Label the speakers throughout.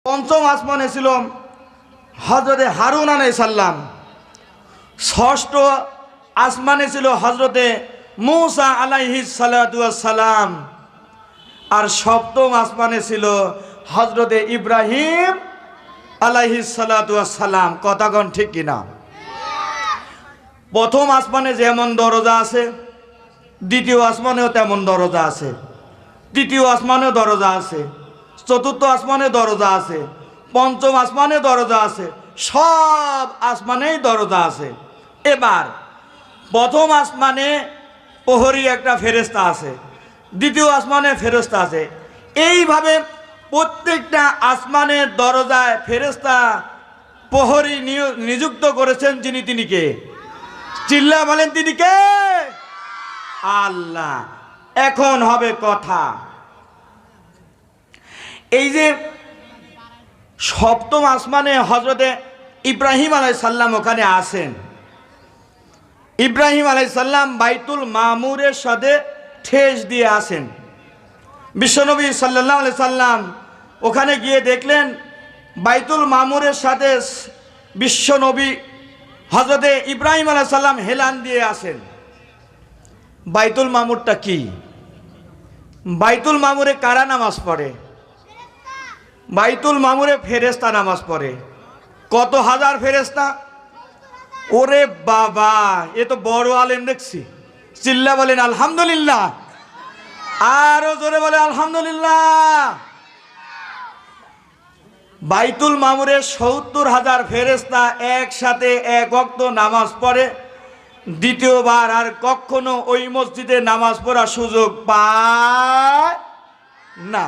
Speaker 1: পঞ্চম আসমানে ছিল হজরতে হারুন আলাইহিস সালাম, ষষ্ঠ আসমানে ছিল হজরতে মূসা আলাইহিস সালাতু ওয়াস সালাম, আর সপ্তম আসমানে ছিল হজরতে ইব্রাহিম আলাইহিস সালাতু ওয়াস সালাম। কথাগণ ঠিক কিনা? প্রথম আসমানে যেমন দরজা আছে, দ্বিতীয় আসমানেও তেমন দরজা আছে, তৃতীয় আসমানেও দরজা আছে, চতুর্থ আসমানে দরজা আছে, পঞ্চম আসমানে দরজা আছে, সব আসমানেই দরজা আছে। এবার প্রথম আসমানে প্রহরী একটা ফেরেশতা আছে, দ্বিতীয় আসমানে ফেরেশতা আছে। এইভাবে প্রত্যেকটা আসমানের দরজায় ফেরেশতা প্রহরী নিযুক্ত করেছেন। তিনি কে? চিল্লা বলেন, তিনি কে? আল্লাহ। এখন হবে কথা, এই যে সপ্তম আসমানে হজরতে ইব্রাহিম আলাইহিস সালাম ওখানে আসেন। ইব্রাহিম আলাইহিস সালাম বাইতুল মামুরের সাথে ঠেস দিয়ে আসেন। বিশ্বনবী সাল্লাল্লাহু আলাইহি সাল্লাম ওখানে গিয়ে দেখলেন বাইতুল মামুরের সাথে বিশ্বনবী হজরতে ইব্রাহিম আলাইহিস সালাম হেলান দিয়ে আসেন। বাইতুল মামুরটা কি? বাইতুল মামুরে কারা নামাজ পড়ে? বাইতুল মামুরে ফেরেশতা নামাজ পড়ে। কত হাজার ফেরেশতা! ওরে বাবা, এ তো বড় আলেম দেখছি। চিল্লা বলেন আলহামদুলিল্লাহ, আরো জোরে বলে আলহামদুলিল্লাহ। বাইতুল মামুরে ৭০,০০০ ফেরেশতা একসাথে এক ওয়াক্ত নামাজ পড়ে। দ্বিতীয়বার আর কখনো ওই মসজিদে নামাজ পড়ার সুযোগ পায় না।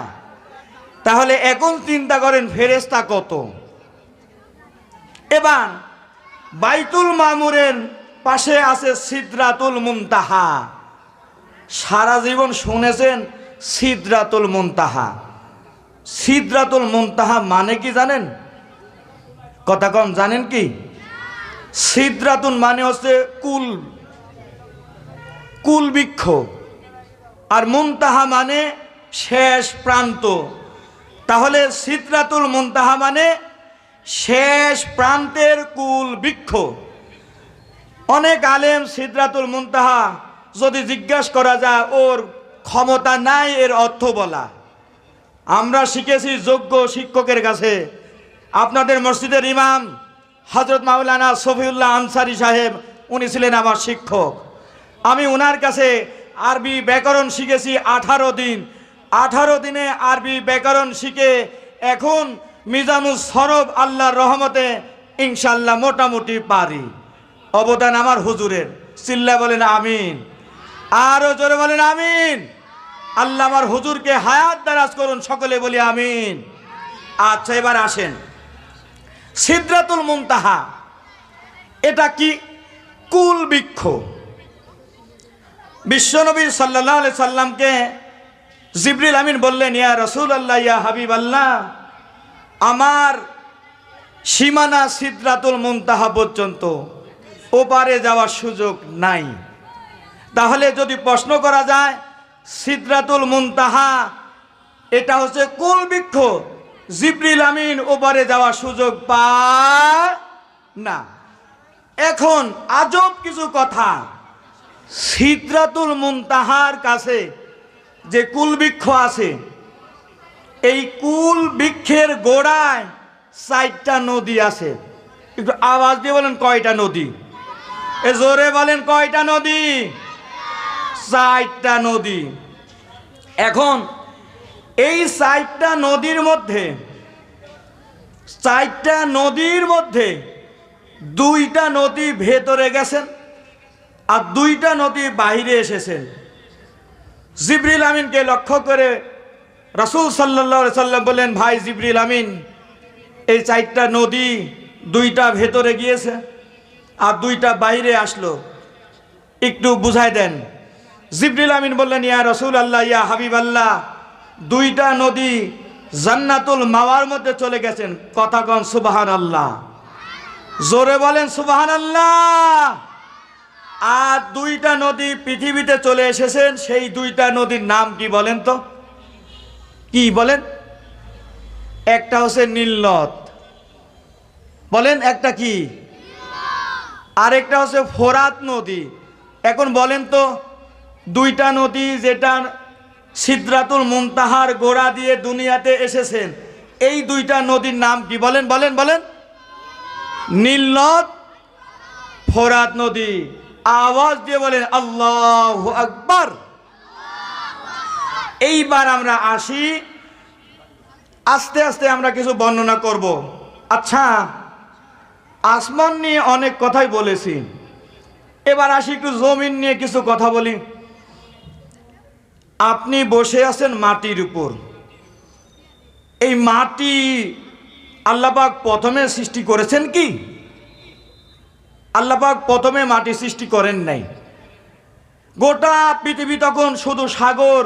Speaker 1: তাহলে এখন চিন্তা করেন ফেরেশতা কত। এবার বাইতুল মামুরের পাশে আছে সিদরাতুল মুনতাহা। সারা জীবন শুনেছেন সিদরাতুল মুনতাহা। সিদরাতুল মুনতাহা মানে কি জানেন? কথা কম, জানেন কি? সিদরাতুন মানে হচ্ছে কুল বৃক্ষ, আর মুনতাহা মানে শেষ প্রান্ত। তাহলে সিদরাতুল মুনতাহা মানে শেষ প্রান্তের কুল বৃক্ষ। অনেক আলেম সিদরাতুল মুনতাহা যদি জিজ্ঞাসা করা যায় ওর ক্ষমতা নাই এর অর্থ বলা। আমরা শিখেছি যোগ্য শিক্ষকের কাছে। আপনাদের মসজিদের ইমাম হযরত মাওলানা শফিউল্লাহ আনসারী সাহেব, উনি ছিলেন আমার শিক্ষক। আমি ওনার কাছে আরবি ব্যাকরণ শিখেছি 18 দিন। 18 দিনে আরবি ব্যাকরণ শিখে এখন মিজানুস সরব আল্লাহর রহমতে ইনশাল্লাহ মোটামুটি পারি। অবদান আমার হুজুরের। চিল্লা বলেন আমিন, আরো জোরে বলেন আমিন। আল্লাহ আমার হুজুরকে হায়াত দারাজ করুন, সকলে বলি আমিন। আচ্ছা, এবার আসেন সিদরাতুল মুনতাহা এটা কি? কুল বৃক্ষ। বিশ্বনবী সাল্লাল্লাহু আলাইহি সাল্লামকে জিবরিল আমিন বললেন, ইয়া রাসূলুল্লাহ, ইয়া হাবিবাল্লাহ, আমার সীমানা সিদরাতুল মুনতাহা পর্যন্ত, ওপারে যাওয়ার সুযোগ নাই। তাহলে যদি প্রশ্ন করা যায় সিদরাতুল মুনতাহা এটা হচ্ছে কুল বৃক্ষ, জিবরিল আমিন ওপারে যাওয়ার সুযোগ পায় না। এখন আজব কিছু কথা, সিদরাতুল মুনতাহার কাছে যে কুল বৃক্ষ আছে, এই কুল বৃক্ষের গোড়ায় 4টা নদী আছে। একটু আওয়াজ দিয়ে বলেন কয়টা নদী? এ জোরে বলেন কয়টা নদী? 4টা নদী। এখন এই 4টা নদীর মধ্যে 2টা নদী ভেতরে গেছেন আর 2টা নদী বাইরে এসেছেন। জিবরিল আমিনকে লক্ষ্য করে রাসূল সাল্লাল্লাহু আলাইহি সাল্লাম বললেন, ভাই জিবরিল আমিন, এই 4টা নদী 2টা ভেতরে গিয়েছে আর 2টা বাইরে আসলো, একটু বুঝাই দেন। জিবরিল আমিন বললেন, ইয়া রাসূলুল্লাহ, ইয়া হাবিবাল্লাহ, 2টা নদী জান্নাতুল মাওয়ার মধ্যে চলে গেছেন। কথা কন সুবহানাল্লাহ, জোরে বলেন সুবহানাল্লাহ। আর 2টা নদী পৃথিবীতে চলে এসেছেন। সেই 2টা নদীর নাম কি বলেন তো? কি বলেন? একটা হচ্ছে নীলনদ, বলেন একটা কি, আরেকটা হচ্ছে ফোরাত নদী। এখন বলেন তো দুইটা নদী যেটা সিদরাতুল মুনতাহার গোড়া দিয়ে দুনিয়াতে এসেছেন, এই দুইটা নদীর নাম কি? বলেন বলেন বলেন। নীলনদ, ফোরাত নদী। আওয়াজ দিয়ে বলেন আল্লাহু আকবার। এইবার আমরা আসি, আস্তে আস্তে আমরা কিছু বর্ণনা করব। আচ্ছা, আসমান নিয়ে অনেক কথাই বলেছি, এবার আসি একটু জমিন নিয়ে কিছু কথা বলি। আপনি বসে আছেন মাটির উপর। এই মাটি আল্লাহ পাক প্রথমে সৃষ্টি করেছেন কি? আল্লাহ পাক প্রথমে মাটি সৃষ্টি করেন নাই। গোটা পৃথিবী তখন শুধু সাগর,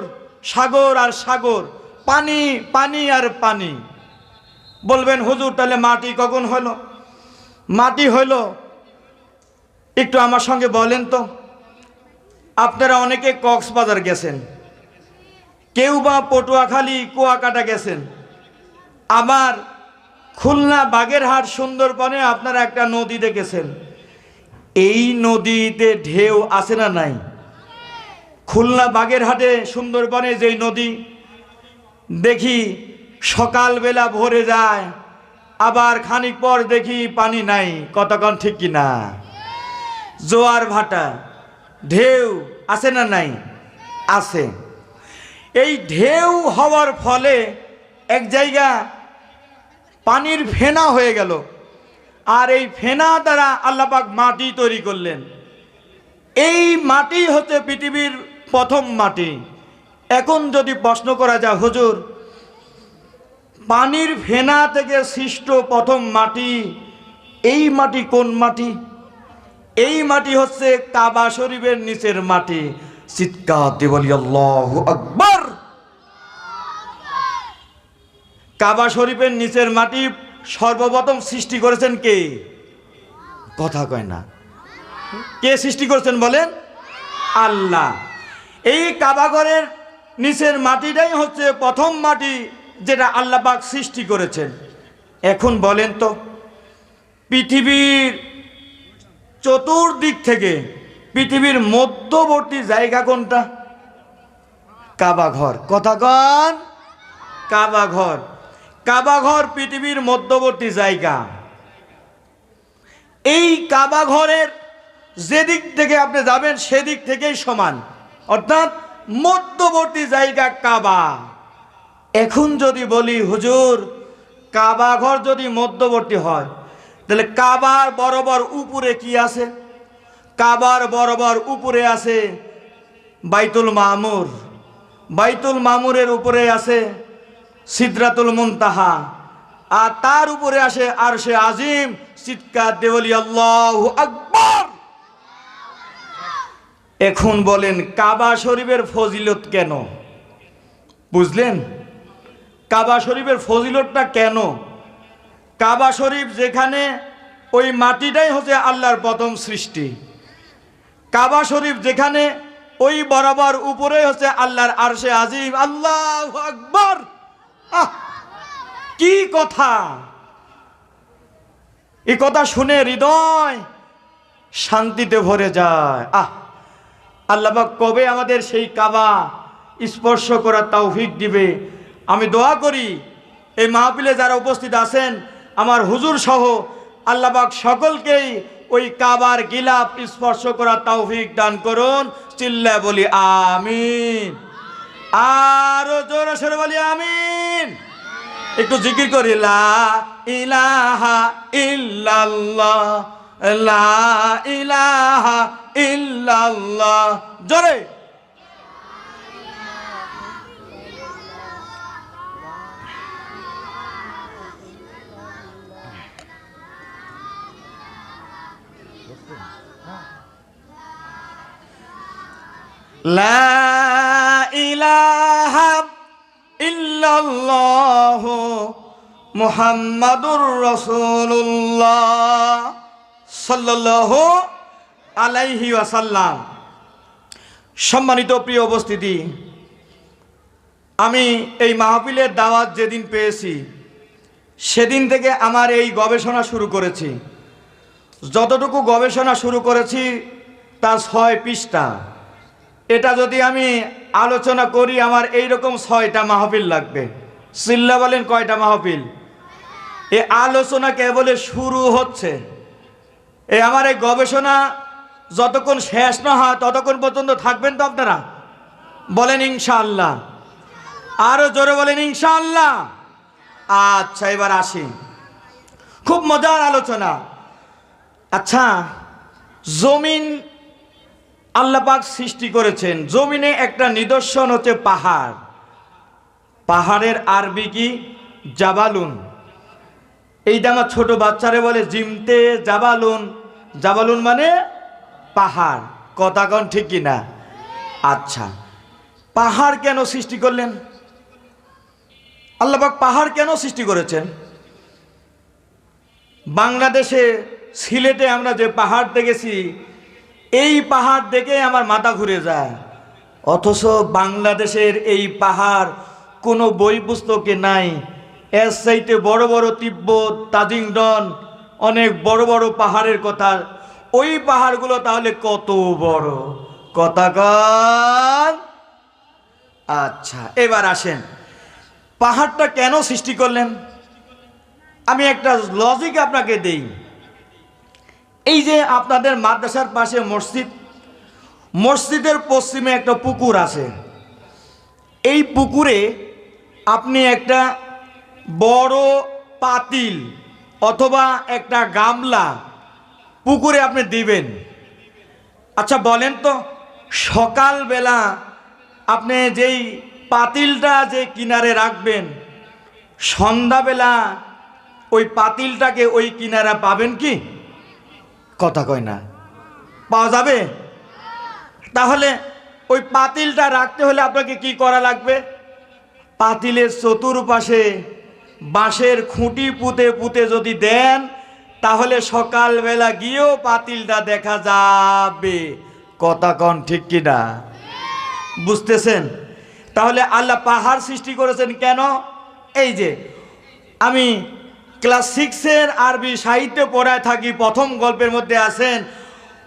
Speaker 1: সাগর আর সাগর, পানি, পানি আর পানি। বলবেন হুজুর তাহলে মাটি কখন হলো? মাটি হলো, একটু আমার সঙ্গে বলেন তো। আপনারা অনেকে কক্সবাজার গেছেন, কেউ বা পটুয়াখালী কুয়াকাটা গেছেন, আবার খুলনা, বাগেরহাট, সুন্দরবনে আপনারা একটা নদী দেখেছেন। এই নদীতে ঢেউ আছে না নাই? খুলনা, বাগেরহাটে, সুন্দরবনে যেই নদী দেখি সকালবেলা ভরে যায়, আবার খানিক পর দেখি পানি নাই। কতক্ষণ ঠিক কিনা? জোয়ার ভাটা, ঢেউ আছে না নাই? আছে। এই ঢেউ হওয়ার ফলে এক জায়গা পানির ফেনা হয়ে গেল, আর এই ফেনা দ্বারা আল্লাহ পাক মাটি তৈরি করলেন। এই মাটি হচ্ছে পৃথিবীর প্রথম মাটি। এখন যদি প্রশ্ন করা যায় হুজুর পানির ফেনা থেকে সৃষ্ট প্রথম মাটি, এই মাটি কোন মাটি? এই মাটি হচ্ছে কাবা শরীফের নিচের মাটি। চিৎকার দিয়ে বলি আল্লাহু আকবার। কাবা শরীফের নিচের মাটি সর্বপ্রথম সৃষ্টি করেছেন কে? কথা কয় না। কে সৃষ্টি করেছেন বলেন? আল্লাহ। এই কাবা ঘরের নিচের মাটিটাই হচ্ছে প্রথম মাটি যেটা আল্লাহ পাক সৃষ্টি করেছেন। এখন বলেন তো পৃথিবীর চতুর্দিক থেকে পৃথিবীর মধ্যবর্তী জায়গা কোনটা? কাবা ঘর। কথা কন। কাবা ঘর। কাবা ঘর পৃথিবীর মধ্যবর্তী জায়গা। এই কাবা ঘরের যেদিক থেকে আপনি যাবেন সেদিক থেকেই সমান, অর্থাৎ মধ্যবর্তী জায়গা কাবা। এখন যদি বলি হুজুর কাবা ঘর যদি মধ্যবর্তী হয় তাহলে কাবার বরাবর উপরে কি আছে? কাবার বরাবর উপরে আছে বাইতুল মামুর। বাইতুল মামুরের উপরে আছে সিদরাতুল মুনতাহা, আর তার উপরে আসে আরশে আজিম। চিৎকার দিয়ে বলি আল্লাহু আকবার। এখন বলেন কাবা শরীফের ফজিলত কেন? বুঝলেন কাবা শরীফের ফজিলতটা কেন? কাবা শরীফ যেখানে, ওই মাটিটাই হচ্ছে আল্লাহর প্রথম সৃষ্টি। কাবা শরীফ যেখানে, ওই বরাবর উপরে হচ্ছে আল্লাহর আরশে আজিম। আল্লাহু আকবার। কি কথা! এই কথা শুনে হৃদয় শান্তিতে ভরে যায়। আল্লাহ পাক কবে আমাদের সেই কাবা স্পর্শ করার তৌফিক দিবে। আমি দোয়া করি এই মাহফিলে যারা উপস্থিত আছেন আমার হুজুর সহ আল্লাহ পাক সকলকেই ওই কাবার গিলাফ স্পর্শ করার তৌফিক দান করুন। চিল্লা বলি আমিন। আরো জোরে সরে বলি আমিন। একটু জিকির করি লা ইলাহা ইল্লাল্লাহ, লা ইলাহা ইল্লাল্লাহ। জোরে লা ইলাহা ইল্লাল্লাহু মুহাম্মাদুর রাসূলুল্লাহ সাল্লাল্লাহু আলাইহি ওয়াসাল্লাম। সম্মানিত প্রিয় উপস্থিতি, আমি এই মাহফিলের দাওয়াত যেদিন পেয়েছি সেদিন থেকে আমার এই গবেষণা শুরু করেছি। যতটুকু গবেষণা শুরু করেছি তা 6 পৃষ্ঠা। এটা যদি আমি আলোচনা করি আমার এইরকম 6টা মাহফিল লাগবে। চিল্লা বলেন কয়টা মাহফিল? এ আলোচনা কেবল শুরু হচ্ছে। আমার এই গবেষণা যতক্ষণ শেষ না হয় ততক্ষণ পর্যন্ত থাকবেন তো আপনারা? বলেন ইনশাআল্লাহ। আরো জোরে বলেন ইনশাআল্লাহ। আচ্ছা, এবার আসি, খুব মজার আলোচনা। আচ্ছা, জমিন আল্লাহ পাক সৃষ্টি করেছেন। জমিনে একটা নিদর্শন হচ্ছে পাহাড়। পাহাড়ের আরবি কি? জাবালুন। এইটা আমার ছোট বাচ্চারে বলে জিমতে জাবালুন। জাবালুন মানে পাহাড়। কথা কোন ঠিক কিনা? আচ্ছা, পাহাড় কেন সৃষ্টি করলেন আল্লাহ পাক? পাহাড় কেন সৃষ্টি করেছেন? বাংলাদেশে সিলেটে আমরা যে পাহাড় দেখেছি, এই পাহাড় দেখে আমার মাথা ঘুরে যায়। অথচ বাংলাদেশের এই পাহাড় কোনো বই পুস্তকে নাই। এর চাইতে বড় বড় তিব্বত, তাজিংডন, অনেক বড় বড় পাহাড়ের কথা। ওই পাহাড়গুলো তাহলে কত বড়? কথা কন। আচ্ছা, এবার আসেন, পাহাড়টা কেন সৃষ্টি করলেন? আমি একটা লজিক আপনাকে দেই। এই যে আপনাদের মাদ্রাসার পাশে মসজিদ, মসজিদের পশ্চিমে একটা পুকুর আছে। এই পুকুরে আপনি একটা বড় পাতিল অথবা একটা গামলা পুকুরে আপনি দিবেন। আচ্ছা বলেন তো, সকালবেলা আপনি যেই পাতিলটা যে কিনারে রাখবেন, সন্ধ্যাবেলা ওই পাতিলটাকে ওই কিনারা পাবেন কি? কথা কয় না। পাওয়া যাবে? তাহলে ওই পাতিলটা রাখতে হলে আপনাকে কি করা লাগবে? পাতিলের চতুর্পাশে বাঁশের খুঁটি পুঁতে পুঁতে যদি দেন, তাহলে সকালবেলা গিয়েও পাতিলটা দেখা যাবে। কথা কন ঠিক কিনা? বুঝতেছেন? তাহলে আল্লাহ পাহাড় সৃষ্টি করেছেন কেন? এই যে আমি ক্লাস 6-এর আরবি সাহিত্য পড়ায় থাকি, প্রথম গল্পের মধ্যে আছেন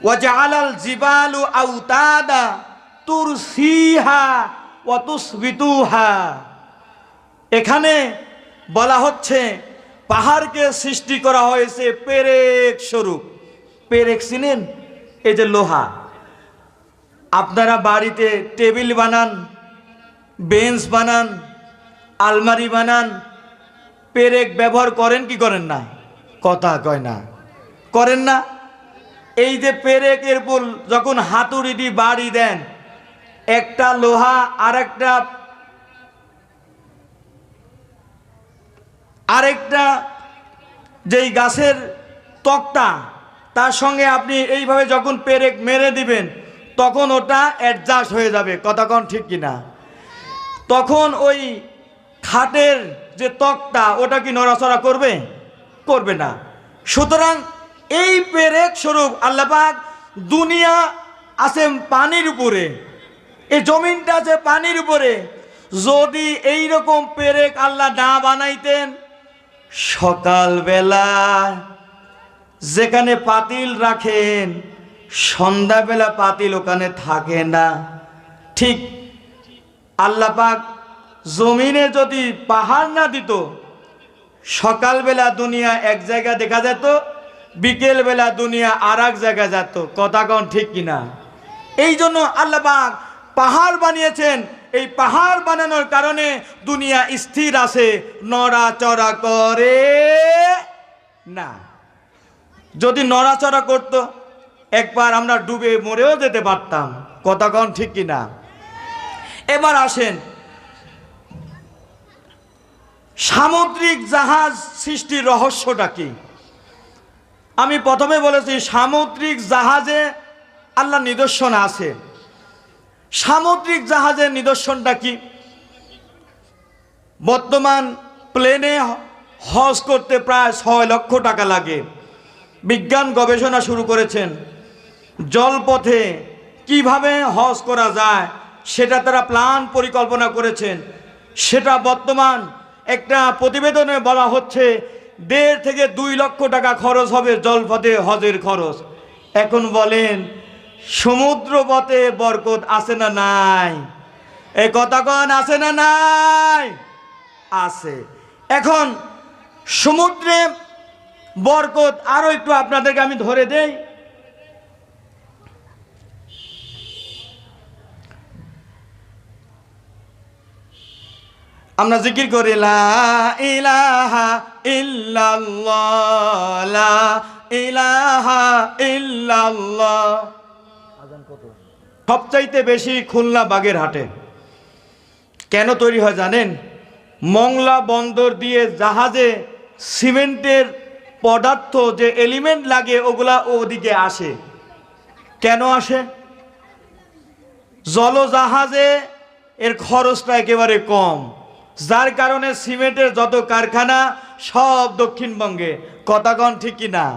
Speaker 1: ওয়াজআলাল জিবালু আওতাদা তুরসিহা ওয়া তুসবিতুহা। এখানে বলা হচ্ছে পাহাড়কে সৃষ্টি করা হয়েছে পেরেক স্বরূপ। পেরেক চিনেন? এই যে লোহা, আপনারা বাড়িতে টেবিল বানান, বেঞ্চ বানান, আলমারি বানান, পেরেক ব্যবহার করেন কি করেন না? কথা কয় না। করেন না? এই যে পেরেকের পুল যখন হাতুড়ি দিয়ে বাড়ি দেন, একটা লোহা আরেকটা যেই গাছের তক্তা, তার সঙ্গে আপনি এইভাবে যখন পেরেক মেরে দিবেন, তখন ওটা অ্যাডজাস্ট হয়ে যাবে। কথা কন ঠিক কিনা? তখন ওই খাটের যে তক্তা ওটা কি নড়াচড়া করবে? করবে না। সুতরাং এই পেরেক স্বরূপ আল্লাহ পাক দুনিয়া আছে পানির উপরে, এই জমিনটা আছে পানির উপরে। যদি এই রকম পেরেক আল্লাহ না বানাইতেন, সকালবেলা যেখানে পাতিল রাখেন, সন্ধ্যাবেলা পাতিল ওখানে থাকে না। ঠিক আল্লাহ পাক জমিনে যদি পাহাড় না দিত, সকালবেলা দুনিয়া এক জায়গায় দেখা যেত, বিকেলবেলা দুনিয়া আর এক জায়গায় যেত। কথা কন ঠিক কিনা? এই জন্য আল্লাহ পাক পাহাড় বানিয়েছেন। এই পাহাড় বানানোর কারণে দুনিয়া স্থির আছে, নড়াচড়া করে না। যদি নড়াচড়া করত, একবার আমরা ডুবে মরেও যেতে পারতাম। কথা কন ঠিক কিনা? এবার আসেন, সামুদ্রিক জাহাজ সৃষ্টির রহস্যটা কি? আমি প্রথমে বলেছি সামুদ্রিক জাহাজে আল্লাহ নিদর্শন আছে। সামুদ্রিক জাহাজের নিদর্শনটা কি? বর্তমান প্লেনে হজ করতে প্রায় 6 লক্ষ টাকা লাগে। বিজ্ঞান গবেষণা শুরু করেছেন, জলপথে কিভাবে হজ করা যায় সেটা তারা প্ল্যান পরিকল্পনা করেছেন। সেটা বর্তমান একটা প্রতিবেদনে বলা হচ্ছে 1.5 থেকে 2 লক্ষ টাকা খরচ হবে জলপথে হজের খরচ। এখন বলেন সমুদ্র পথে বরকত আছে না নাই? এই কথা কন আছে না নাই? আছে। এখন সমুদ্রে বরকত আরো একটু আপনাদেরকে আমি ধরে দেই। আমরা জিকির করি লা ইলাহা ইল্লাল্লাহ, লা ইলাহা ইল্লাল্লাহ। সবচাইতে বেশি খুলনা বাগেরহাটে কেন তৈরি হয় জানেন? মংলা বন্দর দিয়ে জাহাজে সিমেন্টের পদার্থ যে এলিমেন্ট লাগে ওগুলা ওদিকে আসে। কেন আসে? জলজাহাজে এর খরচটা একেবারে কম, যার কারণে সিমেন্টের যত কারখানা সব দক্ষিণবঙ্গে। কথা কন ঠিক কি না?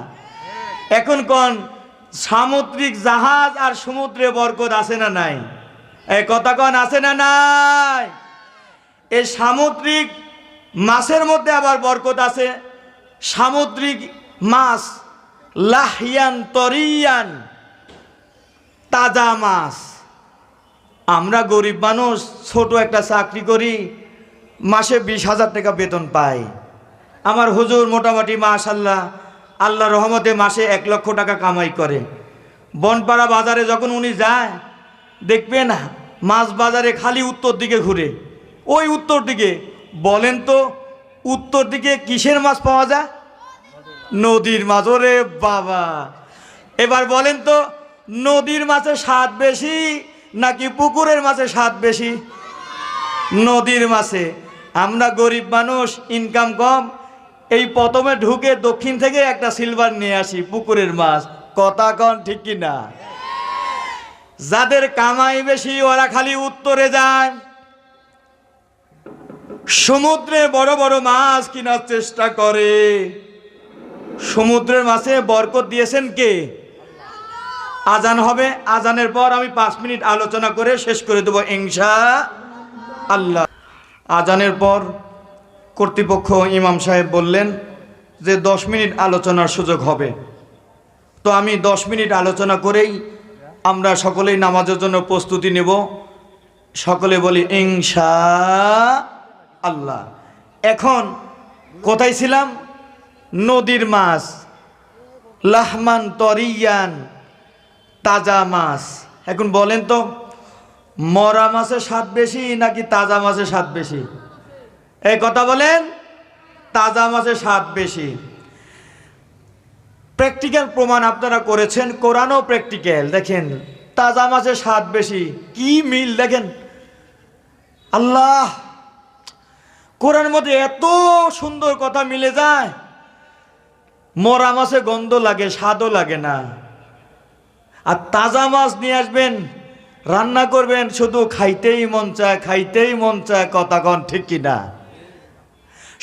Speaker 1: এখন কন সামুদ্রিক জাহাজ আর সমুদ্রে বরকত আছে না নাই? এই কথা কন আছে না নাই? এই সামুদ্রিক মাছের মধ্যে আবার বরকত আছে। সামুদ্রিক মাছ লাহিয়ান তরিয়ান, তাজা মাছ। আমরা গরিব মানুষ, ছোট একটা চাকরি করি, মাসে 20,000 টাকা বেতন পাই। আমার হুজুর মোটামুটি মাশাআল্লাহ আল্লাহর রহমতে মাসে 1 লক্ষ টাকা কামাই করে। বনপাড়া বাজারে যখন উনি যায় দেখবেন মাছ বাজারে খালি উত্তর দিকে ঘুরে। ওই উত্তর দিকে বলেন তো উত্তর দিকে কিসের মাছ পাওয়া যায়? নদীর মাছ। ওরে বাবা, এবার বলেন তো নদীর মাছের স্বাদ বেশি নাকি পুকুরের মাছের স্বাদ বেশি? নদীর মাছে। আমরা গরিব মানুষ, ইনকাম কম, এই প্রথমে ঢুকে দক্ষিণ থেকে একটা সিলভার নিয়ে আসি পুকুরের মাছ। কথা কন ঠিক কি না? যাদের কামাই বেশি ওরা খালি উত্তরে যায়, সমুদ্রে বড় বড় মাছ কেনার চেষ্টা করে। সমুদ্রের মাছে বরকত দিয়েছেন কে? আজান হবে, আজানের পর আমি 5 মিনিট আলোচনা করে শেষ করে দেব ইনশাআল্লাহ। আজানের পর কর্তৃপক্ষ ইমাম সাহেব বললেন যে 10 মিনিট আলোচনার সুযোগ হবে। তো আমি 10 মিনিট আলোচনা করেই আমরা সকলেই নামাজের জন্য প্রস্তুতি নেব। সকলে বলি ইনশাআল্লাহ। এখন কোথায় ছিলাম? নদীর মাছ, লাহমান তরিয়ান, তাজা মাছ। এখন বলেন তো মরা মাছের স্বাদ বেশি নাকি তাজা মাছের স্বাদ বেশি? এই কথা বলেন। তাজা মাছের স্বাদ বেশি। প্র্যাকটিক্যাল প্রমাণ আপনারা করেছেন, কোরআনও প্র্যাকটিক্যাল। দেখেন তাজা মাছের স্বাদ বেশি, কি মিল দেখেন। আল্লাহ, কোরআনের মধ্যে এত সুন্দর কথা মিলে যায়। মরা মাছে গন্ধ লাগে, স্বাদও লাগে না। আর তাজা মাছ নিয়ে আসবেন, রান্না করবেন, শুধু খাইতেই মন চায়, খাইতেই মন চায়। কথা কন ঠিক কিনা?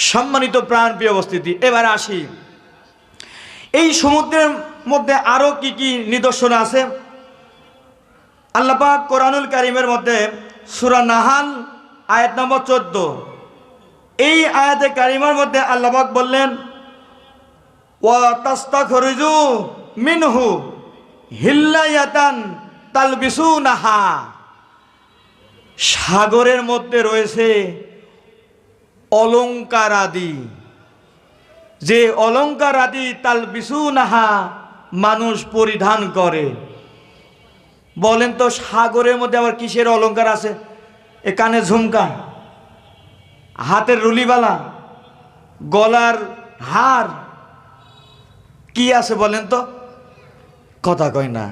Speaker 1: সম্মানিত প্রাণপ্রিয় উপস্থিতি, এবার আসি এই সমুদ্রের মধ্যে আরো কি কি নিদর্শন আছে। আল্লাহ পাক কোরআনুল কারীমের মধ্যে সূরা নাহাল আয়াত নম্বর 14, এই আয়াতে কারিমার মধ্যে আল্লাহ পাক বললেন ওয়া তাস্তাখরিজু মিনহু হিল্লায়াতান তালবিসুনাহা। সাগরের মধ্যে রয়েছে অলংকার আদি, যে অলংকার আদি তালবিসুনাহা মানুষ পরিধান করে। বলেন তো সাগরের মধ্যে আবার কিসের অলংকার আছে? এ কানে ঝুমকা, হাতের রুলিবালা, গলার হার, কি আছে বলেন তো? কথা কয় না।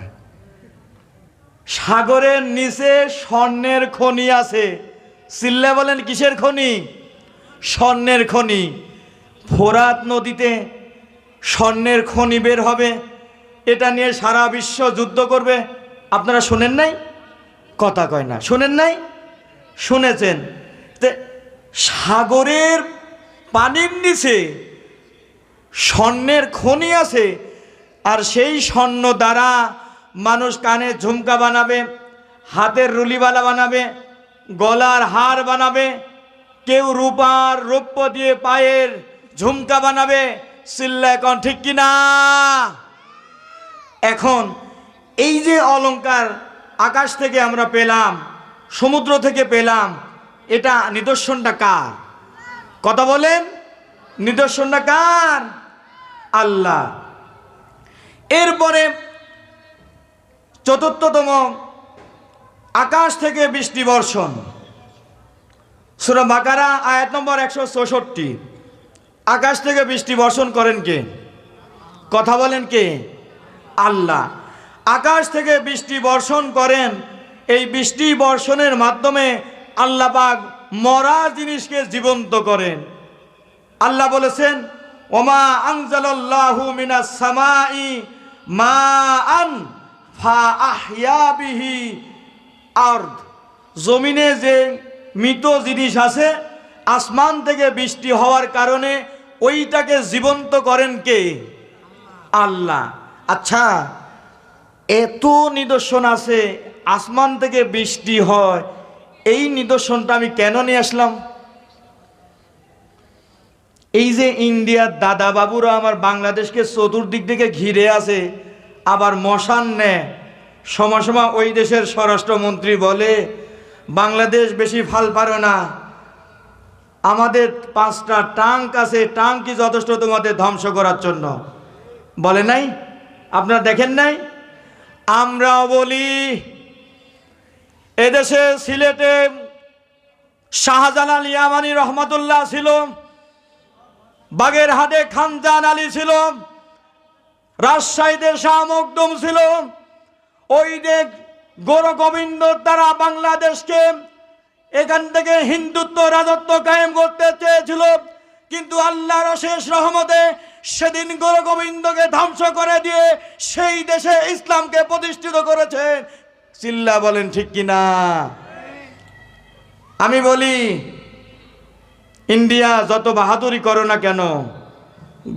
Speaker 1: সাগরের নিচে স্বর্ণের খনি আছে। চিল্লা বলেন কিসের খনি? স্বর্ণের খনি। ফোরাত নদীতে স্বর্ণের খনি বের হবে, এটা নিয়ে সারা বিশ্ব যুদ্ধ করবে। আপনারা শুনেন নাই? কথা কয় না। শুনেন নাই? শুনেছেন। সাগরের পানির নিচে স্বর্ণের খনি আছে, আর সেই স্বর্ণ দ্বারা মানুষ কানে ঝুমকা বানাবে, হাতের রুলিবালা বানাবে, গলার হার বানাবে। কেউ রূপার রৌপ্য দিয়ে পায়ের ঝুমকা বানাবে, চিল্লায় কোন ঠিক কিনা? এখন এই যে অলংকার আকাশ থেকে আমরা পেলাম, সমুদ্র থেকে পেলাম, এটা নিদর্শনটা কার? কথা বলেন, নিদর্শনটা কার? আল্লাহ। এরপরে চতুর্থতম, আকাশ থেকে বৃষ্টি বর্ষণ। সূরা বাকারা আয়াত নম্বর 164। আকাশ থেকে বৃষ্টি বর্ষণ করেন কে? কথা বলেন কে? আল্লাহ। আকাশ থেকে বৃষ্টি বর্ষণ করেন। এই বৃষ্টি বর্ষণের মাধ্যমে আল্লাহ পাক মরা জিনিসকে জীবন্ত করেন। আল্লাহ বলেছেন, ওমা আনজালাল্লাহু মিনাস সামাই মাআন ফাআহইয়া বিহি আরদ। জমিনে যে মৃত জিনিস আছে, আসমান থেকে বৃষ্টি হওয়ার কারণে ওইটাকে জীবন্ত করেন কে? আল্লাহ। আচ্ছা, এত নিদর্শন আছে, আসমান থেকে বৃষ্টি হয়, এই নিদর্শনটা আমি কেন নিয়ে আসলাম? এই যে ইন্ডিয়ার দাদা বাবুরা আমার বাংলাদেশকে চতুর্দিক থেকে ঘিরে আছে, আবার মশান নেয়, সময় সময় ওই দেশের স্বরাষ্ট্রমন্ত্রী বলে বাংলাদেশ বেশি ফাল পারো না, আমাদের 5টা ট্যাঙ্ক আছে, ট্যাঙ্কই যথেষ্ট তোমাদের ধ্বংস করার জন্য। বলে নাই? আপনারা দেখেন নাই? আমরাও বলি, এদেশে সিলেটে শাহজালাল ইয়ামানি রহমতুল্লাহ ছিল, বাগেরহাটে খানজান আলী ছিল, রাজশাহীতে শাহ মখদুম ছিল। ওই দেখ গৌর গোবিন্দ দ্বারা বাংলাদেশকে এখান থেকে হিন্দুত্ব রাজত্ব কায়েম করতে চেয়েছিল, কিন্তু আল্লাহর অশেষ রহমতে সেদিন গৌর গোবিন্দকে ধ্বংস করে দিয়ে সেই দেশে ইসলামকে প্রতিষ্ঠিত করেছে। চিল্লা বলেন ঠিক কিনা? আমি বলি, ইন্ডিয়া যত বাহাদুরি করো না কেন,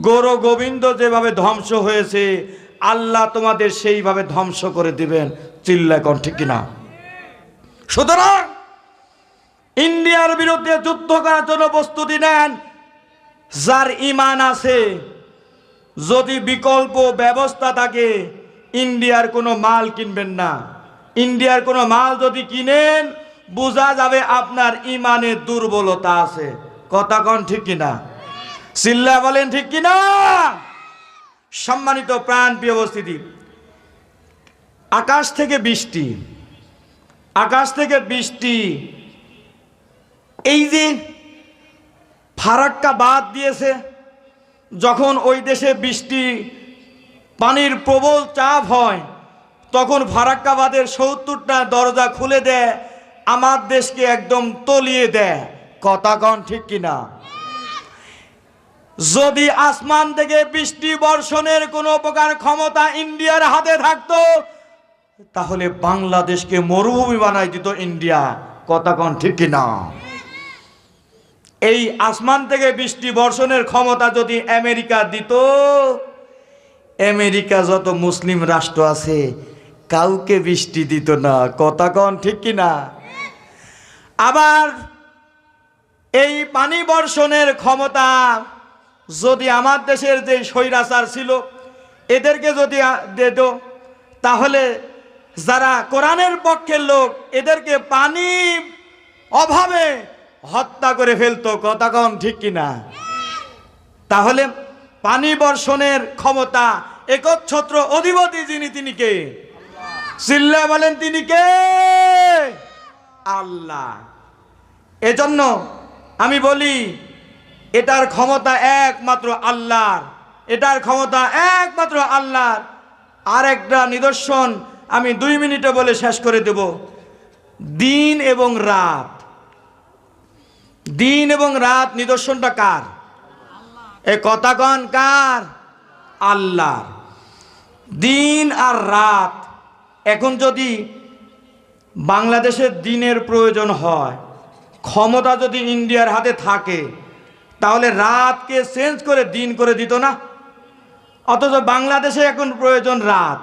Speaker 1: গৌর গোবিন্দ যেভাবে ধ্বংস হয়েছে আল্লাহ তোমাদের সেইভাবে ধ্বংস করে দিবেন। চিল্লা কোন ঠিক কিনা? সুতরাং ইন্ডিয়ার বিরুদ্ধে যুদ্ধ করার জন্য প্রস্তুতি নেন যার ঈমান আছে। যদি বিকল্প ব্যবস্থা থাকে, ইন্ডিয়ার কোনো মাল কিনবেন না। ইন্ডিয়ার কোনো মাল যদি কিনেন, বোঝা যাবে আপনার ঈমানে দুর্বলতা আছে। কথা কোন ঠিক কিনা? চিল্লা বলেন ঠিক কিনা? সম্মানিত প্রাণ প্রিয় উপস্থিতি, আকাশ থেকে বৃষ্টি, আকাশ থেকে বৃষ্টি, এই যে ফারাক্কা বাঁধ দিয়েছে, যখন ওই দেশে বৃষ্টি পানির প্রবল চাপ হয়, তখন ফারাক্কা বাঁধের 70টা দরজা খুলে দেয়, আমার দেশকে একদম তলিয়ে দেয়। কথা কন ঠিক কিনা? যদি আসমান থেকে বৃষ্টি বর্ষণের কোনো প্রকার ক্ষমতা ইন্ডিয়ার হাতে থাকতো, তাহলে বাংলাদেশকে মরুভূমি বানাই দিত ইন্ডিয়া। কথা কন ঠিক কিনা? এই আসমান থেকে বৃষ্টি বর্ষণের ক্ষমতা যদি আমেরিকা দিত, আমেরিকা যত মুসলিম রাষ্ট্র আছে কাউকে বৃষ্টি দিত না। কথা কন ঠিক কিনা? আবার এই পানি বর্ষণের ক্ষমতা যদি আমার দেশের যে স্বৈরাচার ছিল এদেরকে যদি দিত, তাহলে যারা কোরআনের পক্ষের লোক এদেরকে পানি অভাবে হত্যা করে ফেলতো। কথা কন ঠিক কিনা? তাহলে পানি বর্ষণের ক্ষমতা একচ্ছত্র অধিপতি যিনি, তিনি কে? চিল্লা বলেন তিনি কে? আল্লাহ। এজন্য আমি বলি, এটার ক্ষমতা একমাত্র আল্লাহর, এটার ক্ষমতা একমাত্র আল্লাহর। আর একটা নিদর্শন আমি 2 মিনিটে বলে শেষ করে দেব। দিন এবং রাত, দিন এবং রাত নিদর্শনটা কার? এ কথা কন কার? আল্লাহর। দিন আর রাত, এখন যদি বাংলাদেশের দিনের প্রয়োজন হয়, ক্ষমতা যদি ইন্ডিয়ার হাতে থাকে, তাহলে রাতকে চেঞ্জ করে দিন করে দিত না? অথচ বাংলাদেশে এখন প্রয়োজন রাত।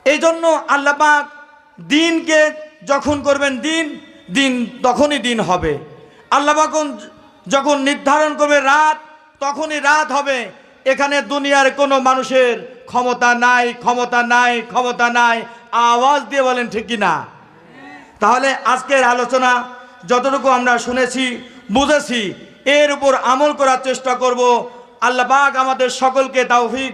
Speaker 1: এই জন্য আল্লাহ পাক দিনকে যখন করবেন দিন, দিন তখনই দিন হবে। আল্লাহ পাক যখন নির্ধারণ করবে রাত, তখনই রাত হবে। এখানে দুনিয়ার কোনো মানুষের ক্ষমতা নাই, ক্ষমতা নাই, ক্ষমতা নাই। আওয়াজ দিয়ে বলেন ঠিক কি না? তাহলে আজকের আলোচনা যতটুকু আমরা শুনেছি, বুঝেছি, এর উপর আমল করার চেষ্টা করব। আল্লাহ পাক আমাদের সকলকে তৌফিক